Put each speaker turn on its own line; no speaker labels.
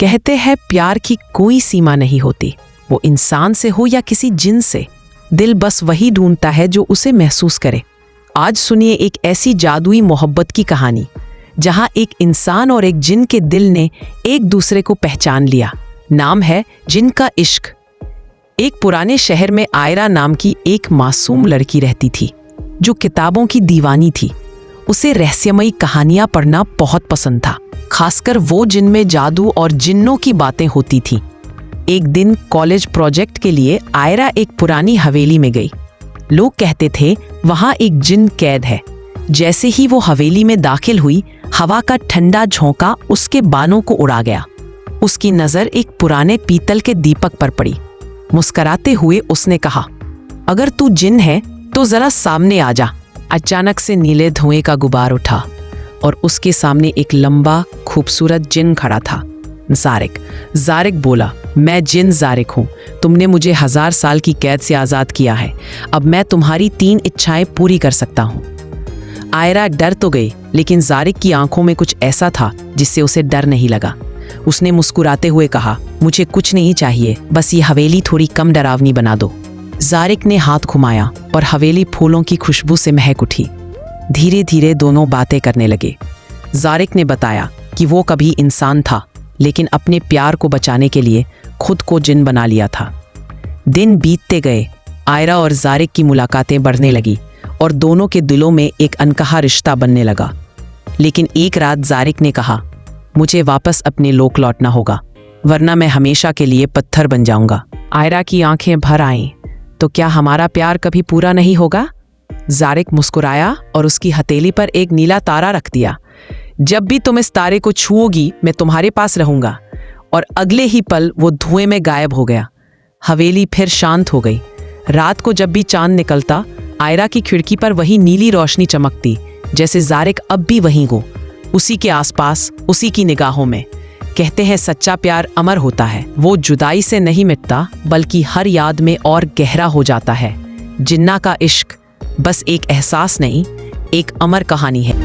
कहते हैं प्यार की कोई सीमा नहीं होती, वो इंसान से हो या किसी जिन से, दिल बस वही ढूंढता है जो उसे महसूस करे। आज सुनिए एक ऐसी जादुई मोहब्बत की कहानी जहां एक इंसान और एक जिन के दिल ने एक दूसरे को पहचान लिया। नाम है जिन का इश्क। एक पुराने शहर में आयरा नाम की एक मासूम लड़की रहती थी जो किताबों की दीवानी थी। उसे रहस्यमयी कहानियां पढ़ना बहुत पसंद था, खासकर वो जिनमें जादू और जिन्नों की बातें होती थीं। एक दिन कॉलेज प्रोजेक्ट के लिए आयरा एक पुरानी हवेली में गई। लोग कहते थे वहां एक जिन कैद है। जैसे ही वो हवेली में दाखिल हुई, हवा का ठंडा झोंका उसके बालों को उड़ा गया। उसकी नजर एक पुराने पीतल के दीपक पर पड़ी। मुस्कुराते हुए उसने कहा, अगर तू जिन है तो जरा सामने आ जा। अचानक से नीले धुएं का गुबार उठा और उसके सामने एक लंबा खूबसूरत जिन खड़ा था। जारिक बोला, मैं जिन जारिक हूँ। तुमने मुझे 1000 साल की कैद से आज़ाद किया है। अब मैं तुम्हारी 3 इच्छाएं पूरी कर सकता हूँ। आयरा डर तो गई, लेकिन जारिक की आंखों में कुछ ऐसा था जिससे उसे डर नहीं लगा। उसने मुस्कुराते हुए कहा, मुझे कुछ नहीं चाहिए, बस ये हवेली थोड़ी कम डरावनी बना दो। जारिक ने हाथ घुमाया और हवेली फूलों की खुशबू से महक उठी। धीरे धीरे दोनों बातें करने लगे। जारिक ने बताया कि वो कभी इंसान था, लेकिन अपने प्यार को बचाने के लिए खुद को जिन बना लिया था। दिन बीतते गए, आयरा और जारिक की मुलाकातें बढ़ने लगी और दोनों के दिलों में एक अनकहा रिश्ता बनने लगा। लेकिन एक रात जारिक ने कहा, मुझे वापस अपने लोक लौटना होगा, वरना मैं हमेशा के लिए पत्थर बन जाऊंगा। आयरा की आंखें भर आईं। तो क्या हमारा प्यार कभी पूरा नहीं होगा? जारिक मुस्कुराया और उसकी हथेली पर एक नीला तारा रख दिया। जब भी तुम इस तारे को छुओगी, मैं तुम्हारे पास रहूंगा। और अगले ही पल वो धुएं में गायब हो गया। हवेली फिर शांत हो गई। रात को जब भी चांद निकलता, आयरा की खिड़की पर वही नीली रोशनी चमकती, जैसे जारिक अब भी वहीं हो, उसी के आसपास, उसी की निगाहों में। कहते हैं सच्चा प्यार अमर होता है। वो जुदाई से नहीं मिटता, बल्कि हर याद में और गहरा हो जाता है। जिन्ना का इश्क बस एक एहसास नहीं, एक अमर कहानी है।